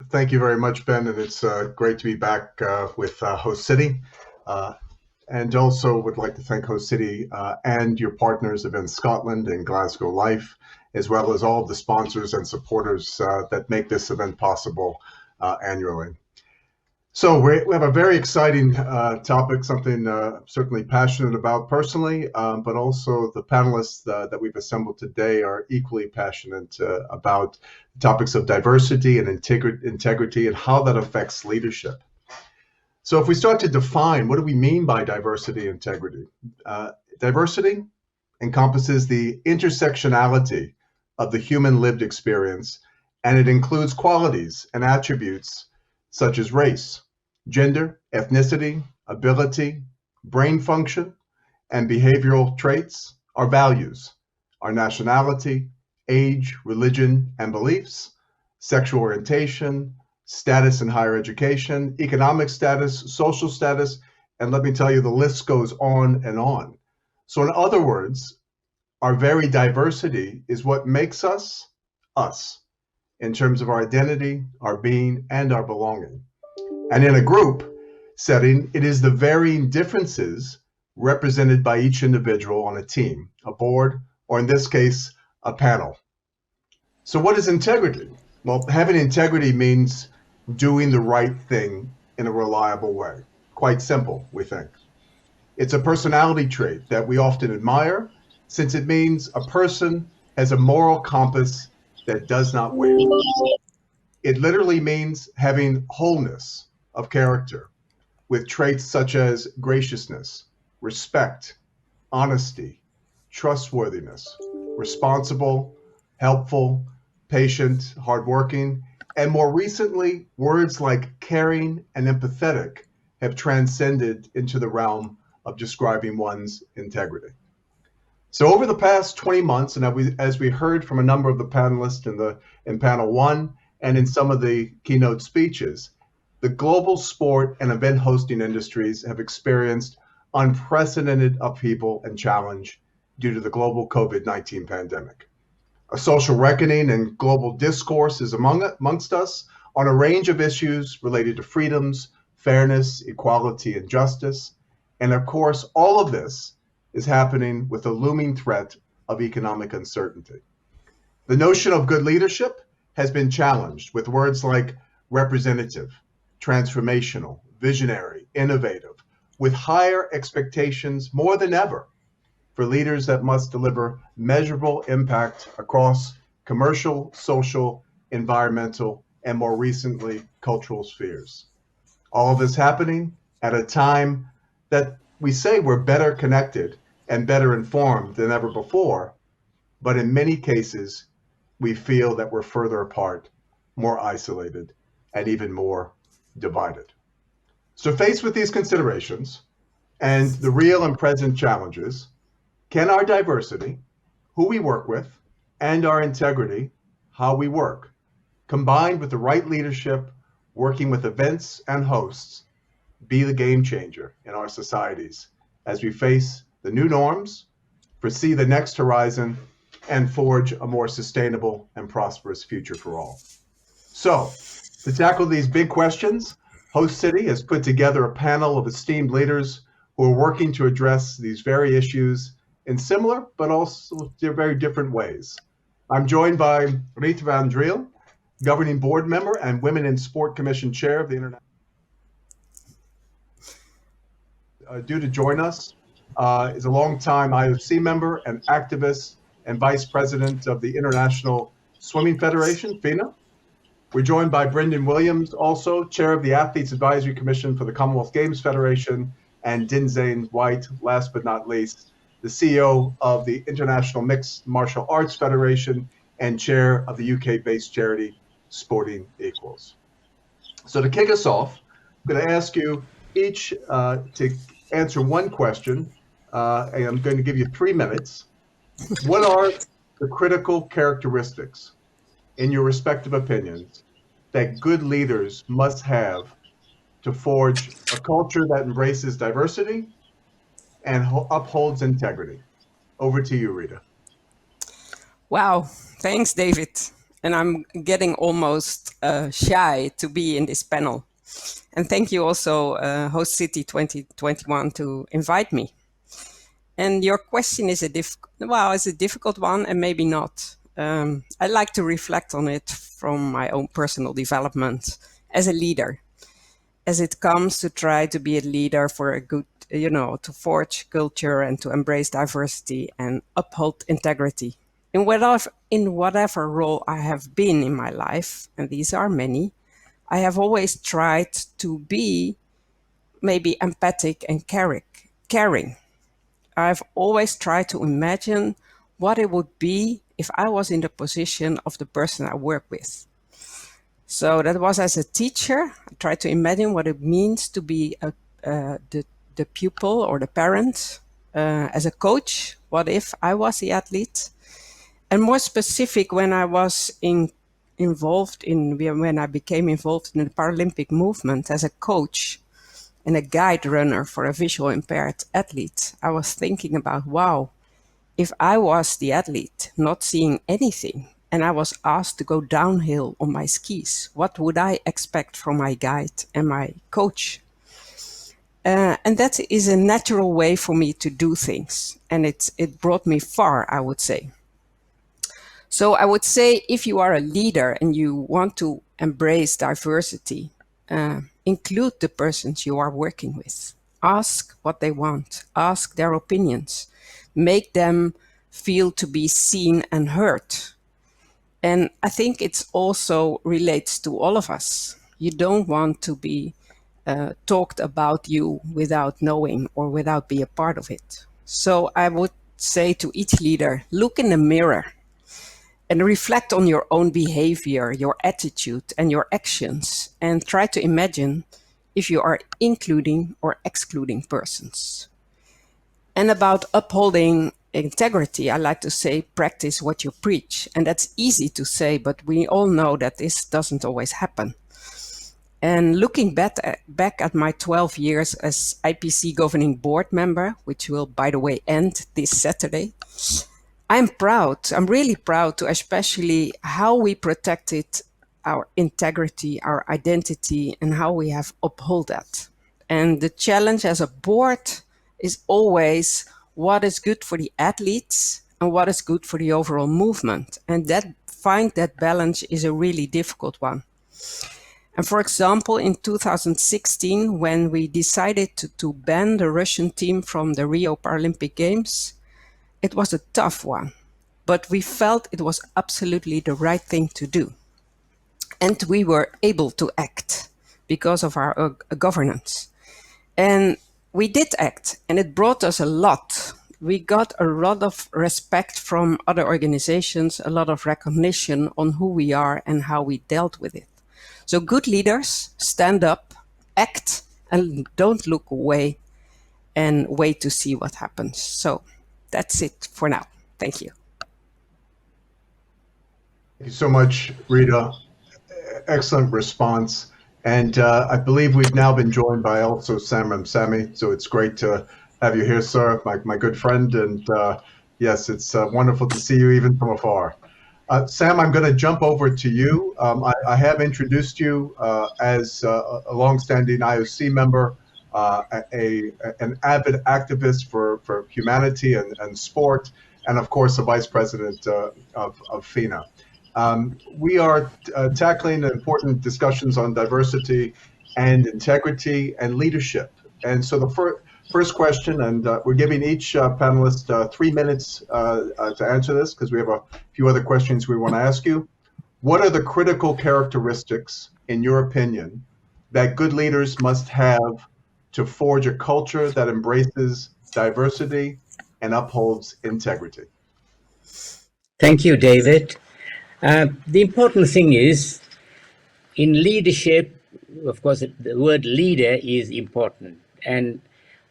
Thank you very much, Ben, and it's great to be back with Host City. Uh, and also would like to thank Host City and your partners, Event Scotland and Glasgow Life, as well as all of the sponsors and supporters that make this event possible annually. So we have a very exciting topic, something certainly passionate about personally, but also the panelists that we've assembled today are equally passionate about topics of diversity and integrity and how that affects leadership. So if we start to define, what do we mean by diversity and integrity? Diversity encompasses the intersectionality of the human lived experience, and it includes qualities and attributes such as race, gender, ethnicity, ability, brain function, and behavioral traits, our values, our nationality, age, religion, and beliefs, sexual orientation, status in higher education, economic status, social status, and let me tell you, the list goes on and on. So in other words, our very diversity is what makes us, us, in terms of our identity, our being, and our belonging. And in a group setting, it is the varying differences represented by each individual on a team, a board, or in this case, a panel. So what is integrity? Well, having integrity means doing the right thing in a reliable way. Quite simple, we think. It's a personality trait that we often admire, since it means a person has a moral compass that does not waver. It literally means having wholeness of character with traits such as graciousness, respect, honesty, trustworthiness, responsible, helpful, patient, hardworking, and more recently, words like caring and empathetic have transcended into the realm of describing one's integrity. So over the past 20 months, and as we heard from a number of the panelists in panel one and in some of the keynote speeches, the global sport and event hosting industries have experienced unprecedented upheaval and challenge due to the global COVID-19 pandemic. A social reckoning and global discourse is amongst us on a range of issues related to freedoms, fairness, equality, and justice. And of course, all of this is happening with the looming threat of economic uncertainty. The notion of good leadership has been challenged with words like representative, transformational, visionary, innovative, with higher expectations more than ever for leaders that must deliver measurable impact across commercial, social, environmental, and more recently, cultural spheres. All of this happening at a time that we say we're better connected and better informed than ever before, but in many cases, we feel that we're further apart, more isolated, and even more divided. So faced with these considerations and the real and present challenges, can our diversity, who we work with, and our integrity, how we work, combined with the right leadership, working with events and hosts, be the game changer in our societies as we face the new norms, foresee the next horizon, and forge a more sustainable and prosperous future for all? So, to tackle these big questions, Host City has put together a panel of esteemed leaders who are working to address these very issues in similar but also very different ways. I'm joined by Rita van Driel, Governing Board Member and Women in Sport Commission Chair of the International. Due to join us is a longtime IOC member and activist and Vice President of the International Swimming Federation, FINA. We're joined by Brendan Williams, also Chair of the Athletes Advisory Commission for the Commonwealth Games Federation, and Densign White, last but not least, the CEO of the International Mixed Martial Arts Federation and Chair of the UK-based charity Sporting Equals. So to kick us off, I'm going to ask you each to answer one question, and I'm going to give you 3 minutes. What are the critical characteristics, in your respective opinions, that good leaders must have to forge a culture that embraces diversity and upholds integrity? Over to you, Rita. Wow, thanks, David. and I'm getting almost shy to be in this panel. And thank you also, Host City 2021, to invite me. And your question is it's a difficult one, and maybe not. I like to reflect on it from my own personal development as a leader, as it comes to try to be a leader for a good, to forge culture and to embrace diversity and uphold integrity. In whatever role I have been in my life, and these are many, I have always tried to be maybe empathic and caring. I've always tried to imagine what it would be if I was in the position of the person I work with. So that was as a teacher. I tried to imagine what it means to be the pupil or the parent. As a coach, what if I was the athlete? And more specific, when I was when I became involved in the Paralympic movement as a coach and a guide runner for a visual impaired athlete, I was thinking about, wow, if I was the athlete not seeing anything and I was asked to go downhill on my skis, what would I expect from my guide and my coach? And that is a natural way for me to do things. And it brought me far, I would say. So I would say if you are a leader and you want to embrace diversity, include the persons you are working with. Ask what they want. Ask their opinions. Make them feel to be seen and heard. And I think it also relates to all of us. You don't want to be talked about you without knowing or without being a part of it. So I would say to each leader, look in the mirror and reflect on your own behavior, your attitude, and your actions, and try to imagine if you are including or excluding persons. And about upholding integrity, I like to say, practice what you preach. And that's easy to say, but we all know that this doesn't always happen. And looking back at my 12 years as IPC governing board member, which will, by the way, end this Saturday, I'm proud. I'm really proud to especially how we protected our integrity, our identity, and how we have upheld that. And the challenge as a board is always what is good for the athletes and what is good for the overall movement. And find that balance is a really difficult one. And for example, in 2016, when we decided to ban the Russian team from the Rio Paralympic Games, it was a tough one, but we felt it was absolutely the right thing to do. And we were able to act because of our governance. And we did act, and it brought us a lot. We got a lot of respect from other organizations, a lot of recognition on who we are and how we dealt with it. So good leaders stand up, act, and don't look away and wait to see what happens. So that's it for now. Thank you. Thank you so much, Rita. Excellent response. And I believe we've now been joined by also Sam Ramsamy. So it's great to have you here, sir, my good friend. And yes, it's wonderful to see you even from afar. Sam, I'm going to jump over to you. I have introduced you as a longstanding IOC member, an avid activist for humanity and sport, and of course, a vice president of FINA. We are tackling important discussions on diversity and integrity and leadership. And so the first question, and we're giving each panelist 3 minutes to answer this because we have a few other questions we want to ask you. What are the critical characteristics, in your opinion, that good leaders must have to forge a culture that embraces diversity and upholds integrity? Thank you, David. The important thing is, in leadership, of course, the word leader is important. And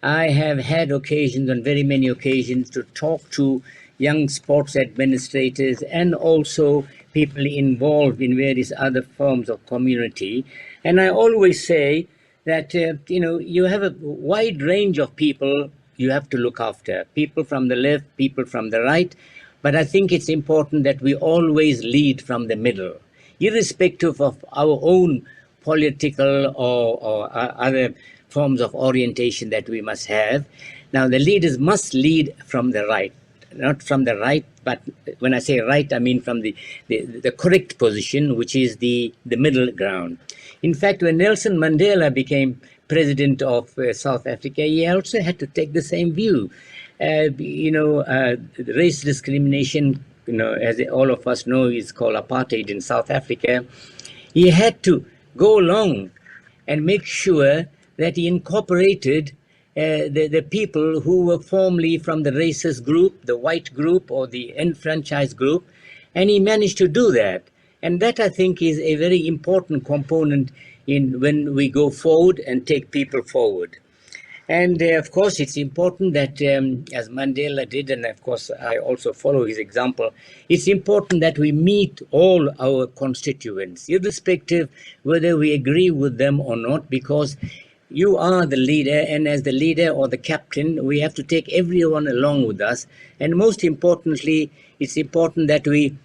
I have had occasions, on very many occasions, to talk to young sports administrators and also people involved in various other forms of community. And I always say that, you have a wide range of people you have to look after. People from the left, people from the right. But I think it's important that we always lead from the middle, irrespective of our own political or other forms of orientation that we must have. Now, the leaders must lead from the right, not from the right, but when I say right, I mean from the correct position, which is the middle ground. In fact, when Nelson Mandela became president of South Africa, he also had to take the same view. Race discrimination, as all of us know, is called apartheid in South Africa. He had to go along and make sure that he incorporated the people who were formerly from the racist group, the white group, or the enfranchised group, and he managed to do that. And that, I think, is a very important component in when we go forward and take people forward. And of course, it's important that, as Mandela did, and of course, I also follow his example, it's important that we meet all our constituents, irrespective whether we agree with them or not, because you are the leader, and as the leader or the captain, we have to take everyone along with us. And most importantly, it's important that we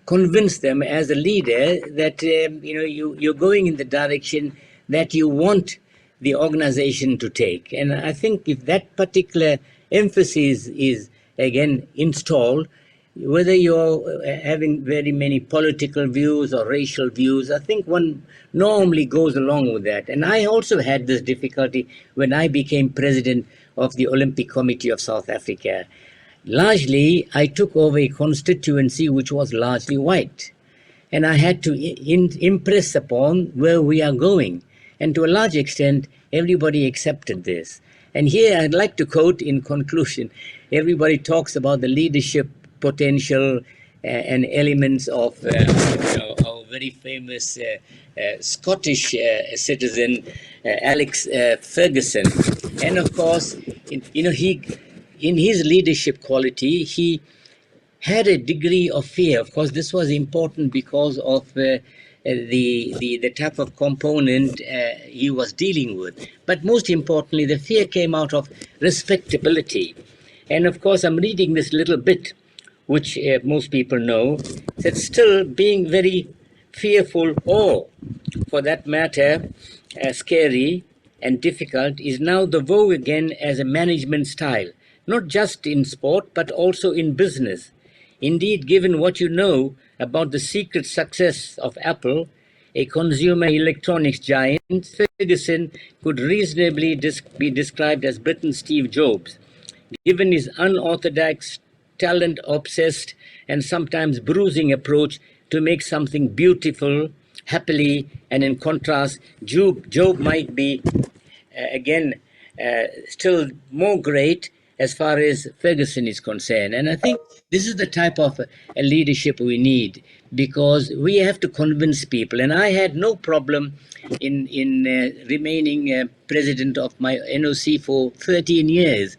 convince them as a leader that you're going in the direction that you want the organization to take. And I think if that particular emphasis is again installed, whether you're having very many political views or racial views, I think one normally goes along with that. And I also had this difficulty when I became president of the Olympic Committee of South Africa. Largely, I took over a constituency which was largely white, and I had to impress upon where we are going. And to a large extent, everybody accepted this. And here I'd like to quote in conclusion, everybody talks about the leadership potential and elements of our very famous Scottish citizen, Alex Ferguson. And of course, in his leadership quality, he had a degree of fear. Of course, this was important because of the type of component he was dealing with. But most importantly, the fear came out of respectability. And of course, I'm reading this little bit, which most people know, that still being very fearful or, for that matter, scary and difficult is now the vogue again as a management style, not just in sport, but also in business. Indeed, given what you know about the secret success of Apple, a consumer electronics giant, Ferguson could reasonably be described as Britain's Steve Jobs. Given his unorthodox, talent-obsessed, and sometimes bruising approach to make something beautiful, happily, and in contrast, Job might be, still more great as far as Ferguson is concerned. And I think this is the type of leadership we need, because we have to convince people. And I had no problem in remaining president of my NOC for 13 years.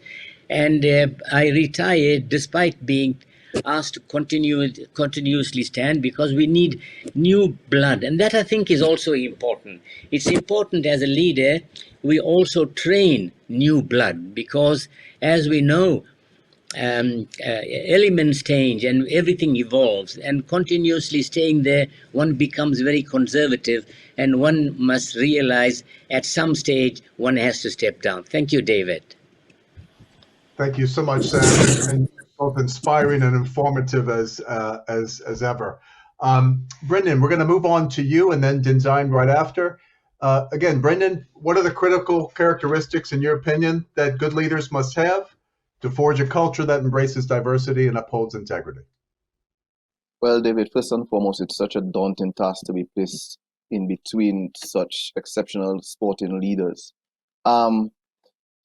And I retired despite being asked to continuously stand, because we need new blood. And that, I think, is also important. It's important as a leader, we also train new blood, because as we know, elements change and everything evolves, and continuously staying there, one becomes very conservative, and one must realize at some stage one has to step down. Thank you, David. Thank you so much, Sam, and both inspiring and informative as ever. Brendan, we're going to move on to you, and then Densign right after. Again, Brendan, what are the critical characteristics, in your opinion, that good leaders must have to forge a culture that embraces diversity and upholds integrity? Well, David, first and foremost, it's such a daunting task to be placed in between such exceptional sporting leaders.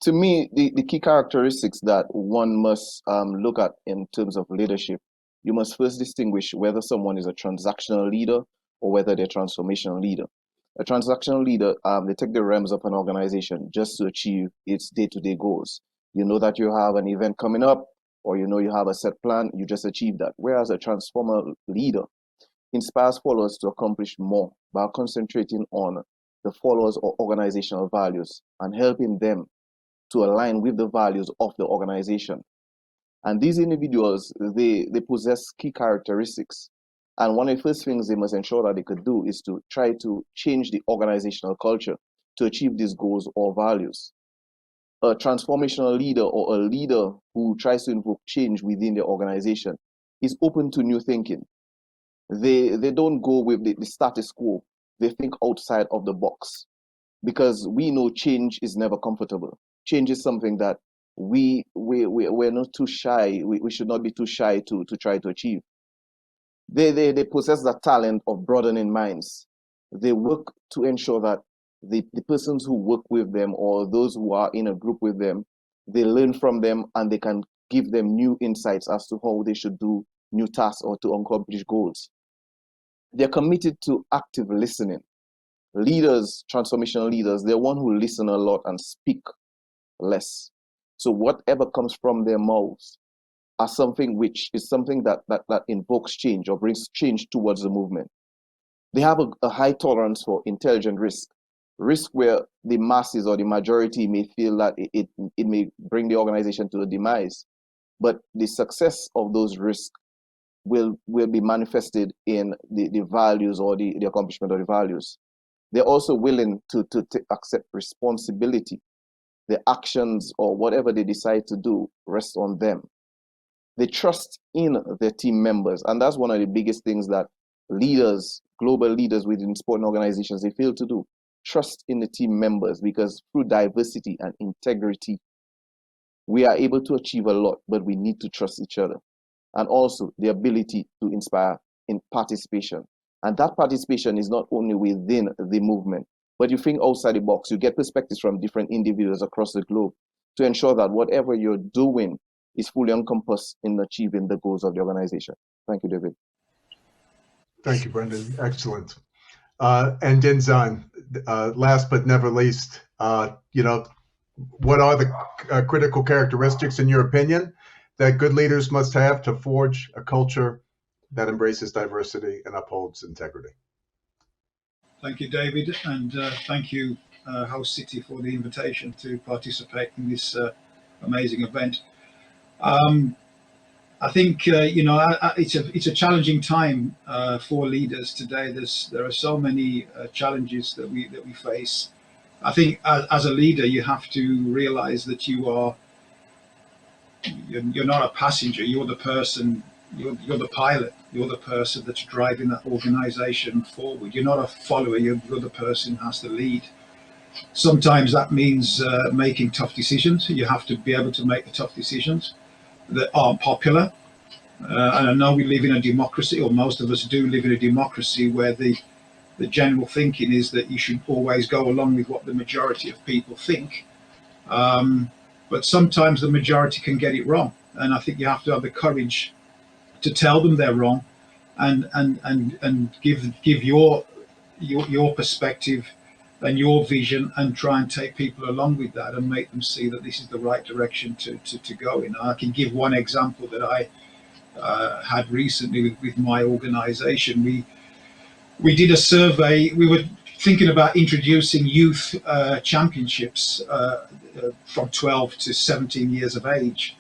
To me, the key characteristics that one must look at in terms of leadership, you must first distinguish whether someone is a transactional leader or whether they're a transformational leader. A transactional leader, they take the realms of an organization just to achieve its day-to-day goals. You know that you have an event coming up, or you know you have a set plan, you just achieve that. Whereas a transformer leader inspires followers to accomplish more by concentrating on the followers' or organizational values and helping them to align with the values of the organization. And these individuals, they possess key characteristics. And one of the first things they must ensure that they could do is to try to change the organizational culture to achieve these goals or values. A transformational leader or a leader who tries to invoke change within the organization is open to new thinking. They don't go with the status quo. They think outside of the box, because we know change is never comfortable. Change is something that we're not too shy. We should not be too shy to try to achieve. They possess that talent of broadening minds. They work to ensure that the persons who work with them or those who are in a group with them, they learn from them and they can give them new insights as to how they should do new tasks or to accomplish goals. They're committed to active listening. Leaders, transformational leaders, they're one who listen a lot and speak less. So whatever comes from their mouths are something which is something that invokes change or brings change towards the movement. They have a high tolerance for intelligent risk where the masses or the majority may feel that it may bring the organization to a demise, but the success of those risks will be manifested in the values or the accomplishment of the values. They're also willing to accept responsibility. The actions or whatever they decide to do rests on them. They trust in their team members. And that's one of the biggest things that leaders, global leaders within sporting organizations, they fail to do. Trust in the team members, because through diversity and integrity, we are able to achieve a lot, but we need to trust each other. And also the ability to inspire in participation. And that participation is not only within the movement, but you think outside the box. You get perspectives from different individuals across the globe to ensure that whatever you're doing is fully encompassed in achieving the goals of the organization. Thank you, David. Thank you, Brendan. Excellent. And Densign, last but never least, what are the critical characteristics, in your opinion, that good leaders must have to forge a culture that embraces diversity and upholds integrity? Thank you, David, and thank you, Host City, for the invitation to participate in this amazing event. I think it's a challenging time for leaders today. There are so many challenges that we face. I think as a leader, you have to realize that you're not a passenger. You're the person. You're the pilot. You're the person that's driving that organization forward. You're not a follower. You're the person who has to lead. Sometimes that means making tough decisions. You have to be able to make the tough decisions that aren't popular. And I know we live in a democracy, or most of us do live in a democracy, where the general thinking is that you should always go along with what the majority of people think. But sometimes the majority can get it wrong. And I think you have to have the courage to tell them they're wrong, and give your perspective and your vision, and try and take people along with that and make them see that this is the right direction to go in. I can give one example that I had recently with my organization. We did a survey. We were thinking about introducing youth championships from 12 to 17 years of age,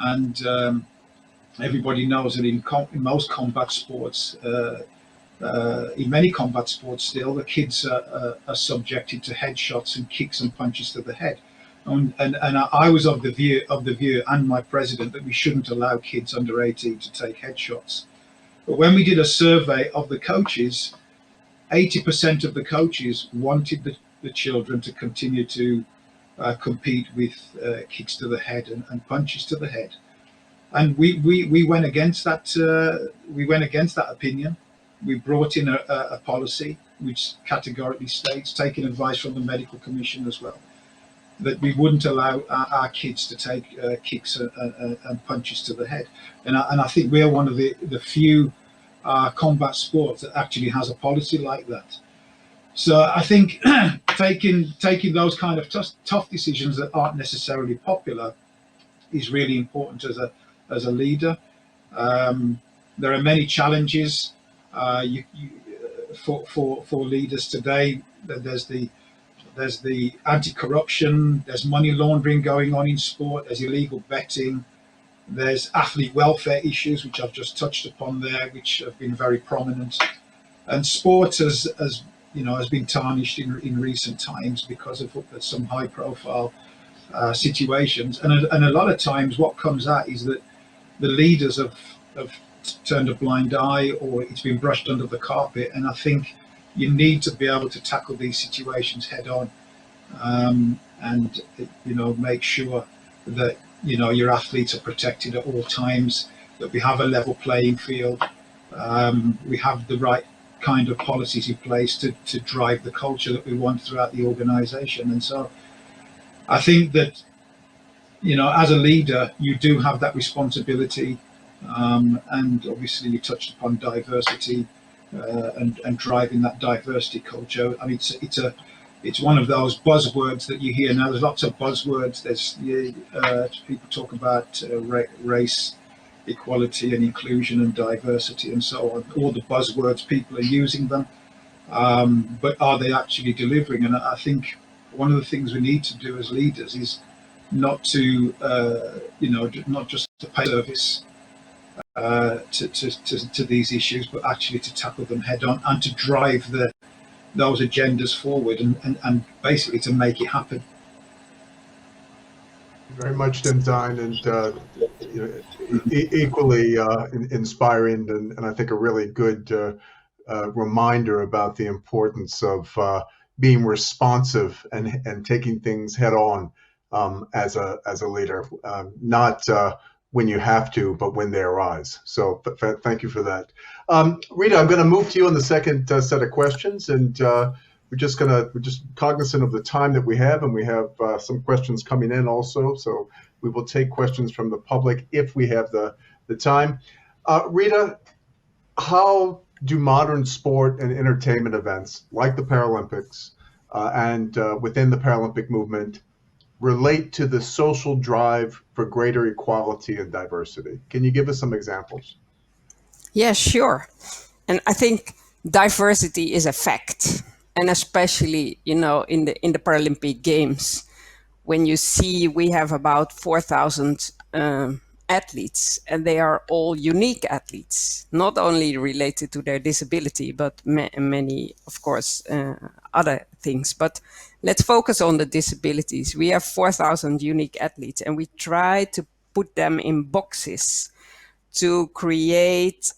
and everybody knows that in most combat sports, in many combat sports still, the kids are subjected to headshots and kicks and punches to the head. And I was of the view, and my president, that we shouldn't allow kids under 18 to take headshots. But when we did a survey of the coaches, 80% of the coaches wanted the children to continue to compete with kicks to the head and punches to the head. And we went against that. We went against that opinion. We brought in a policy which categorically states, taking advice from the medical commission as well, that we wouldn't allow our kids to take kicks and punches to the head. And I think we're one of the few combat sports that actually has a policy like that. So I think taking those kind of tough decisions that aren't necessarily popular is really important as a leader. There are many challenges for leaders today. There's the anti-corruption, there's money laundering going on in sport, there's illegal betting, There's athlete welfare issues, which I've just touched upon there, which have been very prominent. And sport has been tarnished in recent times because of some high profile situations. And a lot of times what comes out is that the leaders have turned a blind eye, or it's been brushed under the carpet. And I think you need to be able to tackle these situations head on, and make sure that your athletes are protected at all times, that we have a level playing field, we have the right kind of policies in place to drive the culture that we want throughout the organization. And so I think that as a leader, you do have that responsibility, and obviously you touched upon diversity, and driving that diversity culture. I mean, it's one of those buzzwords that you hear now. There's lots of buzzwords. There's people talk about race, equality, and inclusion, and diversity, and so on. All the buzzwords, people are using them, but are they actually delivering? And I think one of the things we need to do as leaders is not to not just to pay service to these issues, but actually to tackle them head on and to drive those agendas forward, and basically to make it happen. Very much, Densign, and equally inspiring, and I think a really good reminder about the importance of being responsive and taking things head on, as a leader, not when you have to, but when they arise. So thank you for that. Rita, I'm going to move to you on the second set of questions, and we're just cognizant of the time that we have, and we have some questions coming in also. So we will take questions from the public if we have the time. Rita, how do modern sport and entertainment events like the Paralympics and within the Paralympic movement relate to the social drive for greater equality and diversity? Can you give us some examples? Yeah, sure. And I think diversity is a fact, and especially in the Paralympic Games, when you see we have about 4,000 athletes, and they are all unique athletes, not only related to their disability, but many, of course, other things. But let's focus on the disabilities. We have 4,000 unique athletes, and we try to put them in boxes to create,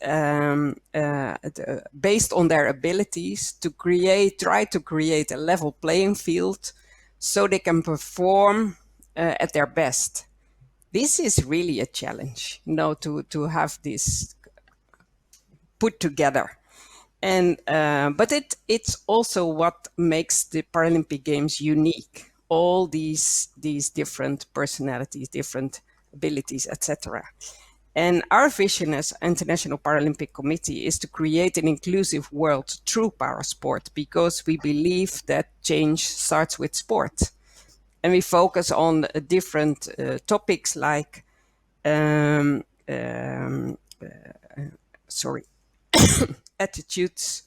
based on their abilities, try to create a level playing field so they can perform at their best. This is really a challenge, to have this put together. And but it's also what makes the Paralympic Games unique. All these different personalities, different abilities, etc. And our vision as International Paralympic Committee is to create an inclusive world through parasport, because we believe that change starts with sport. And we focus on different topics like attitudes,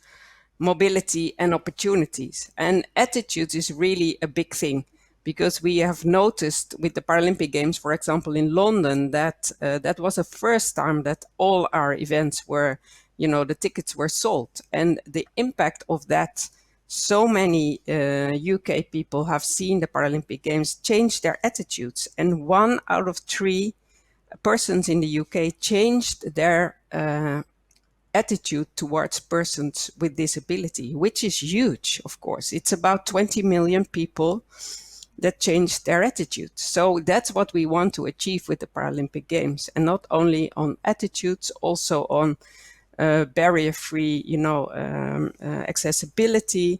mobility, and opportunities. And attitudes is really a big thing, because we have noticed with the Paralympic Games, for example, in London, that that was the first time that all our events were, the tickets were sold. And the impact of that, so many UK people have seen the Paralympic Games change their attitudes. And 1 out of 3 persons in the UK changed their attitude towards persons with disability, which is huge, of course. It's about 20 million people that changed their attitude. So that's what we want to achieve with the Paralympic Games, and not only on attitudes, also on barrier-free, accessibility,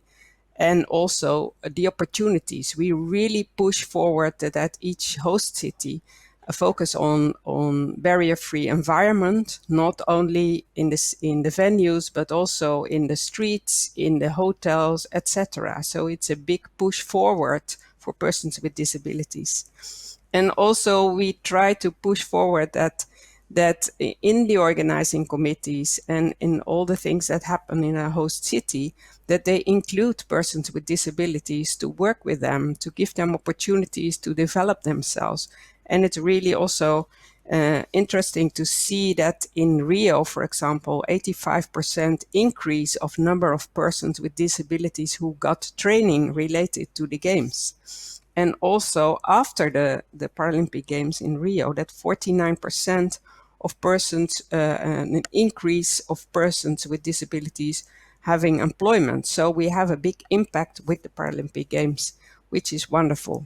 and also the opportunities. We really push forward that each host city focus on barrier-free environment, not only in the venues, but also in the streets, in the hotels, etc. So it's a big push forward for persons with disabilities. And also we try to push forward that in the organizing committees and in all the things that happen in a host city, that they include persons with disabilities, to work with them, to give them opportunities to develop themselves. And it's really also interesting to see that in Rio, for example, 85% increase of number of persons with disabilities who got training related to the games. And also after the Paralympic Games in Rio, that 49% of persons, an increase of persons with disabilities having employment. So we have a big impact with the Paralympic Games, which is wonderful.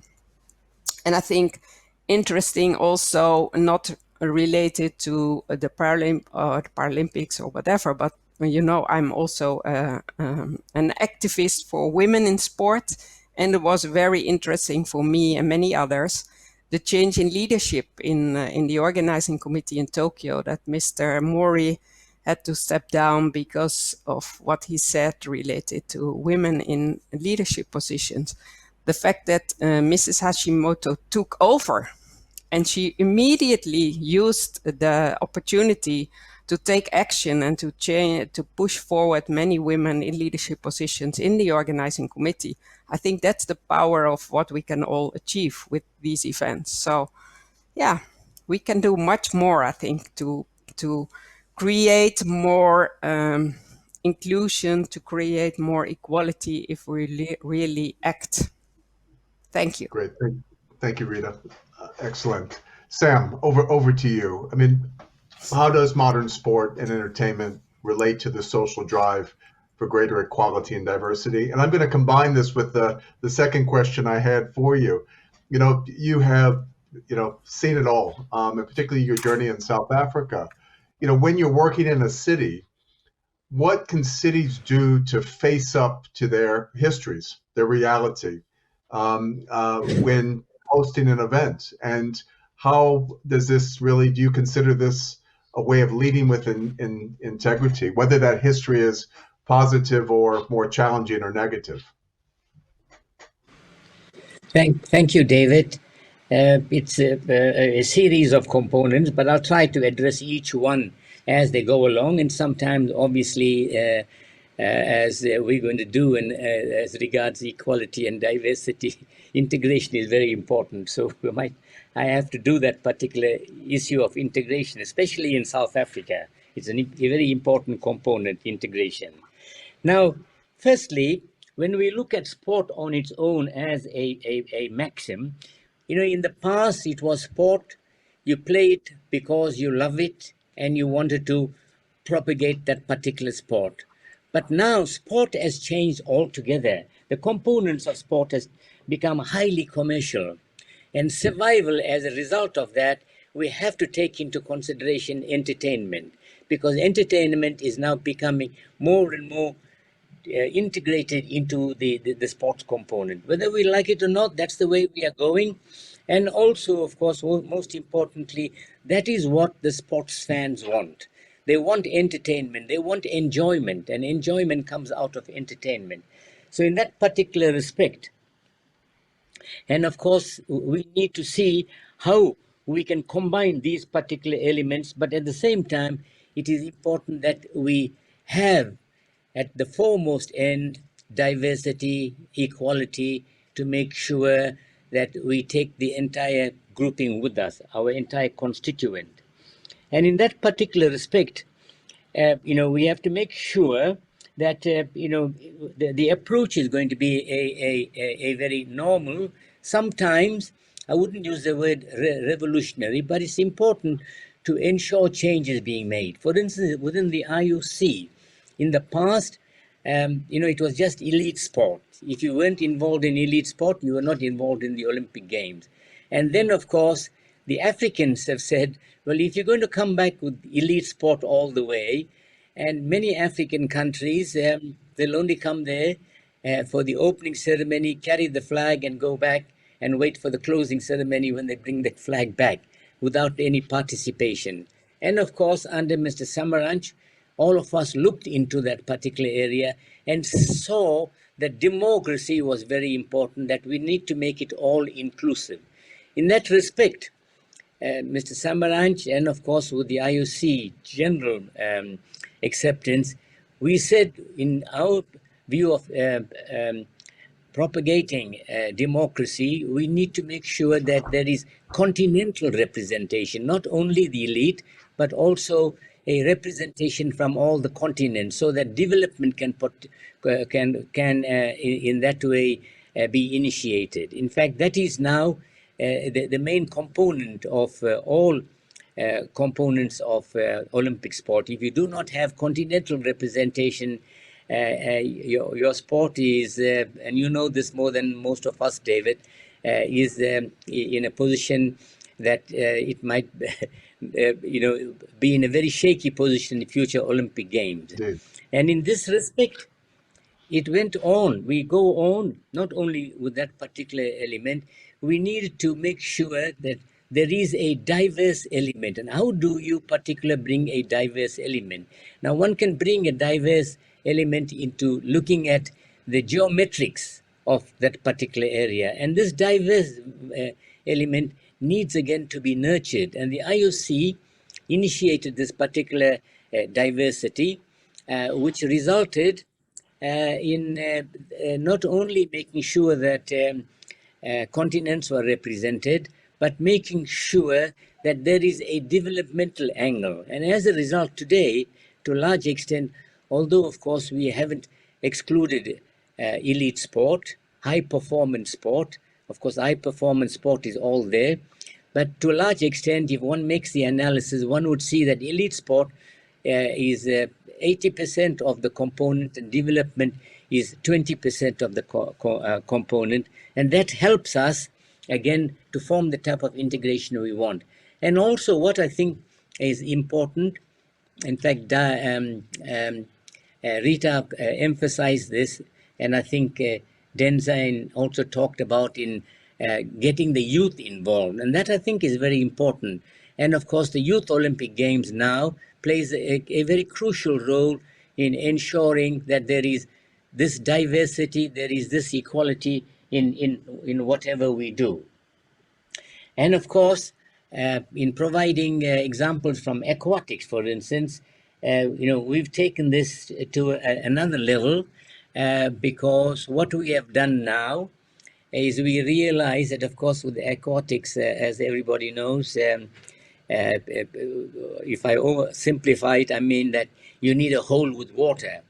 And I think interesting also, not related to the Paralympics or whatever, but you know, I'm also an activist for women in sport, and it was very interesting for me and many others the change in leadership in the organizing committee in Tokyo, that Mr. Mori had to step down because of what he said related to women in leadership positions. The fact that Mrs. Hashimoto took over and she immediately used the opportunity to take action and to change, to push forward many women in leadership positions in the organizing committee. I think that's the power of what we can all achieve with these events. So yeah, we can do much more, I think, to create more inclusion, to create more equality if we really act. Thank you. Great. Thank you, Rita. Excellent. Sam, over to you. I mean, how does modern sport and entertainment relate to the social drive for greater equality and diversity? And I'm going to combine this with the second question I had for you. You know, you have, you know, seen it all, and particularly your journey in South Africa. You know, when you're working in a city, what can cities do to face up to their histories, their reality, when hosting an event? And how does this really, do you consider this a way of leading with integrity, whether that history is positive or more challenging or negative? Thank you, David. It's a series of components, but I'll try to address each one as they go along. And sometimes, obviously, as we're going to do, and as regards equality and diversity, integration is very important. So I have to do that particular issue of integration, especially in South Africa. It's a very important component, integration. Now, firstly, when we look at sport on its own as a maxim, you know, in the past it was sport, you play it because you love it and you wanted to propagate that particular sport. But now sport has changed altogether. The components of sport has become highly commercial, and survival as a result of that, we have to take into consideration entertainment, because entertainment is now becoming more and more integrated into the sports component. Whether we like it or not, that's the way we are going. And also, of course, most importantly, that is what the sports fans want. They want entertainment, they want enjoyment, and enjoyment comes out of entertainment. So in that particular respect, and of course, we need to see how we can combine these particular elements, but at the same time, it is important that we have at the foremost end diversity, equality, to make sure that we take the entire grouping with us, our entire constituent. And in that particular respect, you know, we have to make sure that, you know, the approach is going to be a very normal. Sometimes, I wouldn't use the word revolutionary, but it's important to ensure change is being made. For instance, within the IOC, in the past, you know, it was just elite sport. If you weren't involved in elite sport, you were not involved in the Olympic Games. And then, of course, the Africans have said, well, if you're going to come back with elite sport all the way, and many African countries, they'll only come there for the opening ceremony, carry the flag and go back and wait for the closing ceremony when they bring the flag back without any participation. And of course, under Mr. Samaranch, all of us looked into that particular area and saw that democracy was very important, that we need to make it all inclusive. In that respect, Mr. Samaranch, and of course with the IOC general acceptance, we said in our view of propagating democracy, we need to make sure that there is continental representation, not only the elite, but also a representation from all the continents, so that development can in that way be initiated. In fact, that is now the main component of all components of Olympic sport. If you do not have continental representation, your sport is, and you know this more than most of us, David, is in a position that it might, be in a very shaky position in future Olympic Games. Indeed. And in this respect, it went on. We go on not only with that particular element, we needed to make sure that there is a diverse element. And how do you particularly bring a diverse element? Now, one can bring a diverse element into looking at the geometrics of that particular area. And this diverse element needs again to be nurtured. And the IOC initiated this particular diversity, which resulted in not only making sure that continents were represented, but making sure that there is a developmental angle. And as a result today, to a large extent, although of course we haven't excluded elite sport, high performance sport, of course high performance sport is all there, but to a large extent, if one makes the analysis, one would see that elite sport is 80% of the component, and development is 20% of the component. And that helps us, again, to form the type of integration we want. And also what I think is important, in fact, Rita emphasized this, and I think Densign also talked about in getting the youth involved. And that I think is very important. And of course, the Youth Olympic Games now plays a very crucial role in ensuring that there is this diversity, there is this equality in whatever we do. And of course, in providing examples from aquatics, for instance, we've taken this to another level because what we have done now is we realize that, of course, with aquatics, as everybody knows, if I oversimplify it, I mean that you need a hole with water.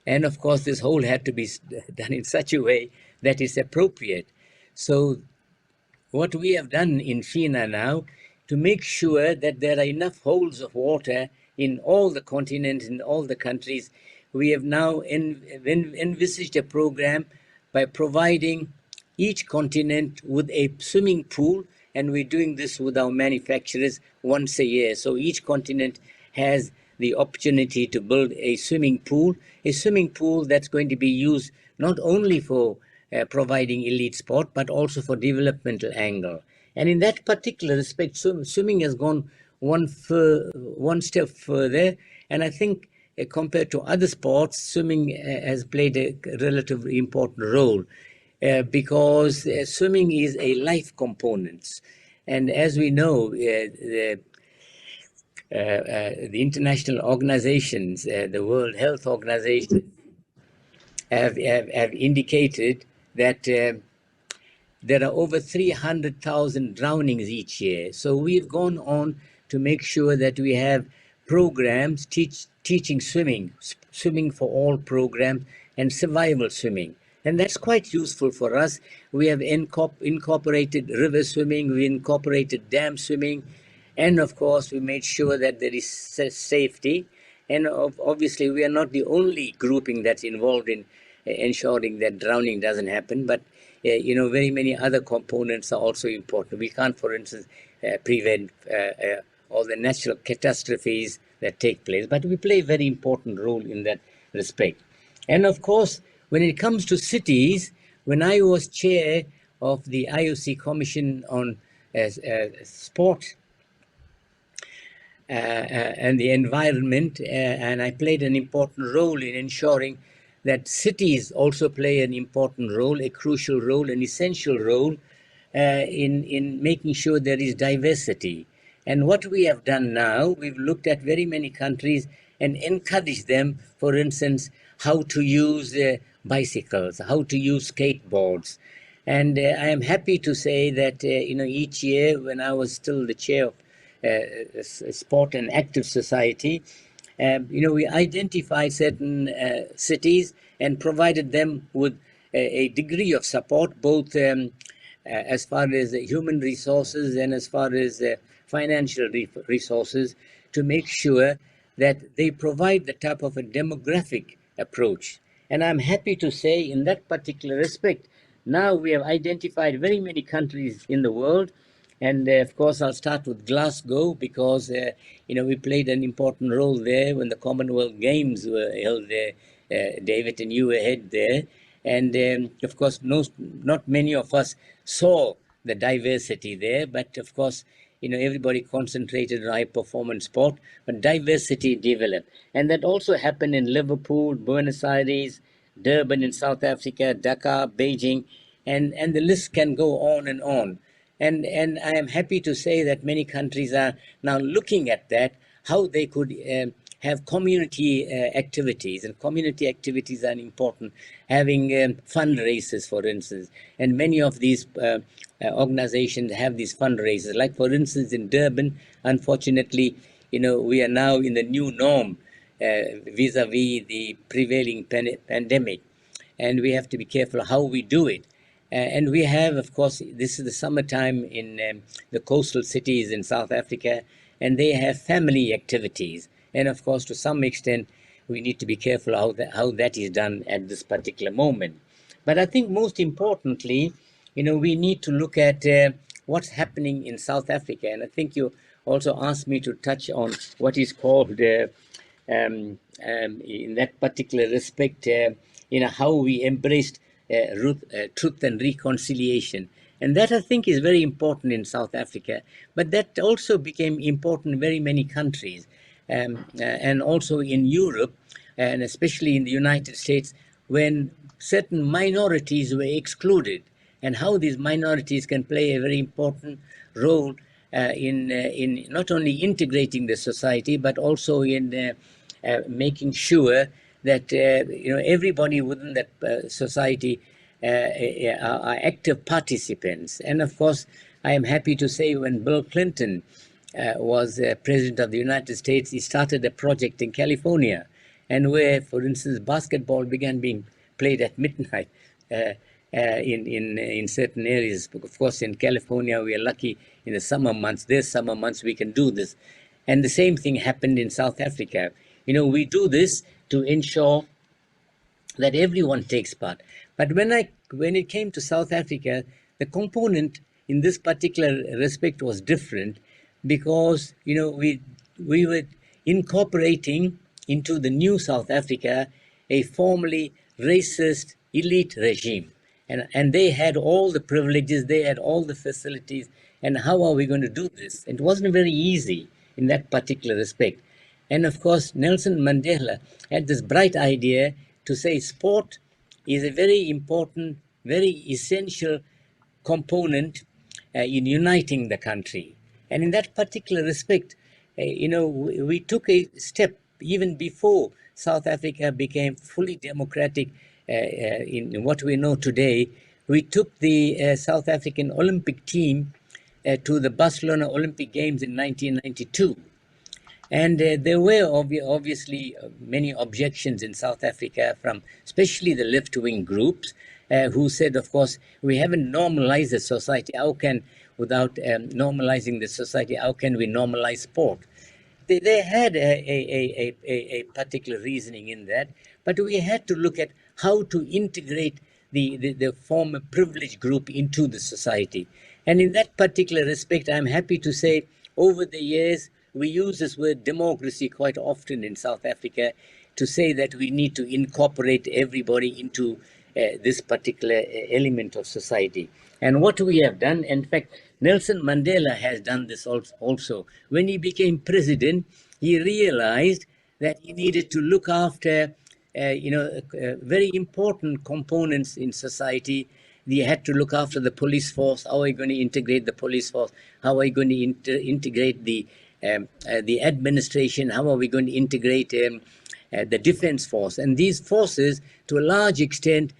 And of course, this hole had to be done in such a way that is appropriate. So what we have done in FINA now, to make sure that there are enough holes of water in all the continents, in all the countries, we have now envisaged a program by providing each continent with a swimming pool, and we're doing this with our manufacturers once a year. So each continent has the opportunity to build a swimming pool that's going to be used not only for providing elite sport, but also for developmental angle. And in that particular respect, swimming has gone one step further. And I think compared to other sports, swimming has played a relatively important role because swimming is a life component. And as we know, the international organizations, the World Health Organization, have indicated that there are over 300,000 drownings each year. So we've gone on to make sure that we have programs teaching swimming for all programs, and survival swimming. And that's quite useful for us. We have incorporated river swimming, we incorporated dam swimming, and of course we made sure that there is safety. And obviously we are not the only grouping that's involved in ensuring that drowning doesn't happen, but very many other components are also important. We can't, for instance, prevent all the natural catastrophes that take place, but we play a very important role in that respect. And of course, when it comes to cities, when I was chair of the IOC Commission on Sport and the environment, and I played an important role in ensuring that cities also play an important role, a crucial role, an essential role in making sure there is diversity. And what we have done now, we've looked at very many countries and encouraged them, for instance, how to use bicycles, how to use skateboards. And I am happy to say that, each year when I was still the chair of Sport and Active Society, we identified certain cities and provided them with a degree of support, both as far as human resources and as far as financial resources, to make sure that they provide the type of a demographic approach. And I'm happy to say, in that particular respect, now we have identified very many countries in the world. And of course, I'll start with Glasgow because, we played an important role there when the Commonwealth Games were held there, David, and you were head there. And of course, not many of us saw the diversity there, but of course, everybody concentrated on high performance sport, but diversity developed. And that also happened in Liverpool, Buenos Aires, Durban in South Africa, Dakar, Beijing, and the list can go on and on. And I am happy to say that many countries are now looking at that, how they could have community activities, and community activities are important. Having fundraisers, for instance, and many of these organizations have these fundraisers. Like, for instance, in Durban, unfortunately, we are now in the new norm vis-a-vis the prevailing pandemic, and we have to be careful how we do it. And we have, of course, this is the summertime in the coastal cities in South Africa, and they have family activities. And of course, to some extent, we need to be careful how that is done at this particular moment. But I think most importantly, we need to look at what's happening in South Africa. And I think you also asked me to touch on what is called, in that particular respect, how we embraced truth and reconciliation. And that, I think, is very important in South Africa. But that also became important in very many countries. And also in Europe, and especially in the United States, when certain minorities were excluded, and how these minorities can play a very important role in not only integrating the society, but also in making sure that everybody within that society are active participants. And of course, I am happy to say when Bill Clinton was President of the United States, he started a project in California, and where, for instance, basketball began being played at midnight in certain areas. Of course, in California, we are lucky in the summer months. There's summer months we can do this. And the same thing happened in South Africa. We do this to ensure that everyone takes part. But when it came to South Africa, the component in this particular respect was different, because we were incorporating into the new South Africa a formerly racist elite regime, and they had all the privileges, they had all the facilities. And how are we going to do this? It wasn't very easy in that particular respect. And of course, Nelson Mandela had this bright idea to say sport is a very important, very essential component in uniting the country. And in that particular respect, we took a step even before South Africa became fully democratic in what we know today. We took the South African Olympic team to the Barcelona Olympic Games in 1992. And there were obviously many objections in South Africa from especially the left-wing groups who said, of course, we haven't normalized the society. How can, without normalizing the society, how can we normalize sport? They had a particular reasoning in that, but we had to look at how to integrate the former privileged group into the society. And in that particular respect, I'm happy to say, over the years, we use this word democracy quite often in South Africa to say that we need to incorporate everybody into this particular element of society. And what we have done, in fact, Nelson Mandela has done this also. When he became president, he realized that he needed to look after very important components in society. He had to look after the police force. How are we going to integrate the police force? How are we going to integrate the administration? How are we going to integrate the defense force. And these forces, to a large extent,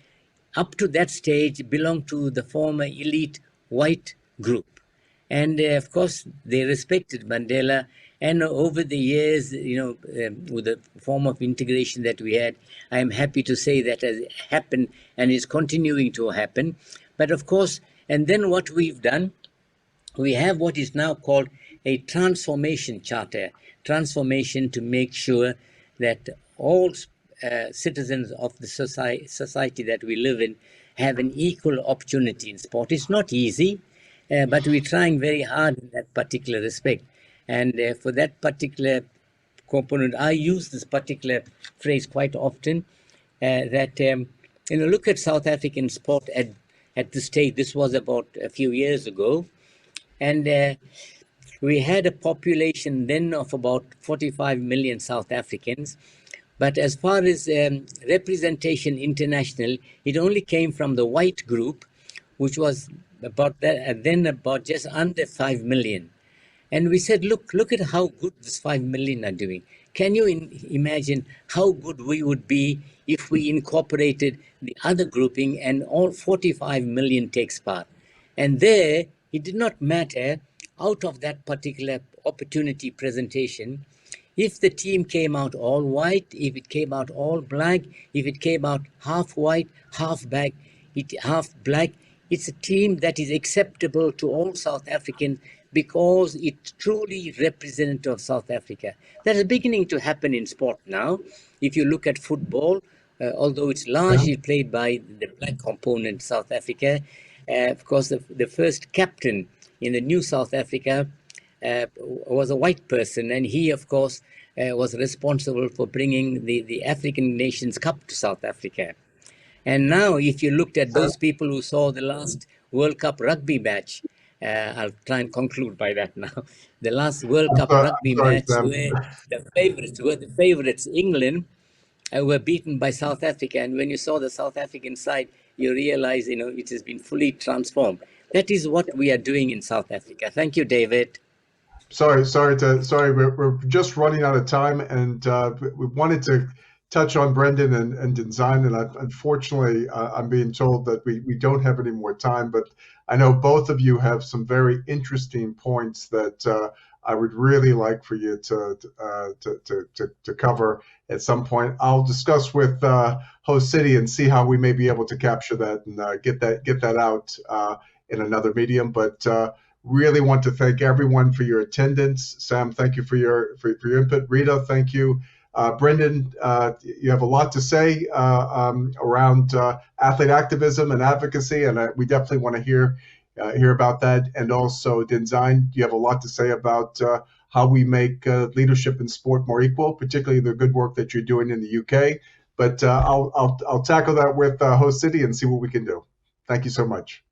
up to that stage, belong to the former elite white group. And of course, they respected Mandela. And over the years, with the form of integration that we had, I am happy to say that has happened and is continuing to happen. But of course, and then what we've done, we have what is now called a transformation charter, transformation to make sure that all citizens of the society that we live in have an equal opportunity in sport. It's not easy, but we're trying very hard in that particular respect. And for that particular component, I use this particular phrase quite often, that, look at South African sport at this stage. This was about a few years ago. And we had a population then of about 45 million South Africans. But as far as representation international, it only came from the white group, which was about just under 5 million. And we said, look at how good this 5 million are doing. Can you imagine how good we would be if we incorporated the other grouping and all 45 million takes part? And there, it did not matter out of that particular opportunity presentation, if the team came out all white, if it came out all black, if it came out half white, half black, it's a team that is acceptable to all South Africans because it's truly representative of South Africa. That is beginning to happen in sport now. If you look at football, although it's largely played by the black component South Africa, of course, the first captain in the new South Africa was a white person, and he, of course, was responsible for bringing the African Nations Cup to South Africa. And now, if you looked at those people who saw the last World Cup rugby match, I'll try and conclude by that now. The last World Cup rugby match where the favorites, England, were beaten by South Africa. And when you saw the South African side, you realize, it has been fully transformed. That is what we are doing in South Africa. Thank you, David. Sorry, we're just running out of time, and we wanted to touch on Brendan and Densign, and unfortunately, I'm being told that we don't have any more time, but I know both of you have some very interesting points that I would really like for you to cover at some point. I'll discuss with Host City and see how we may be able to capture that and get that out in another medium, but really want to thank everyone for your attendance. Sam, thank you for your input. Rita, thank you. Brendan, you have a lot to say around athlete activism and advocacy, and we definitely want to hear about that. And also, Densign, you have a lot to say about how we make leadership in sport more equal, particularly the good work that you're doing in the UK. But I'll tackle that with Host City and see what we can do. Thank you so much.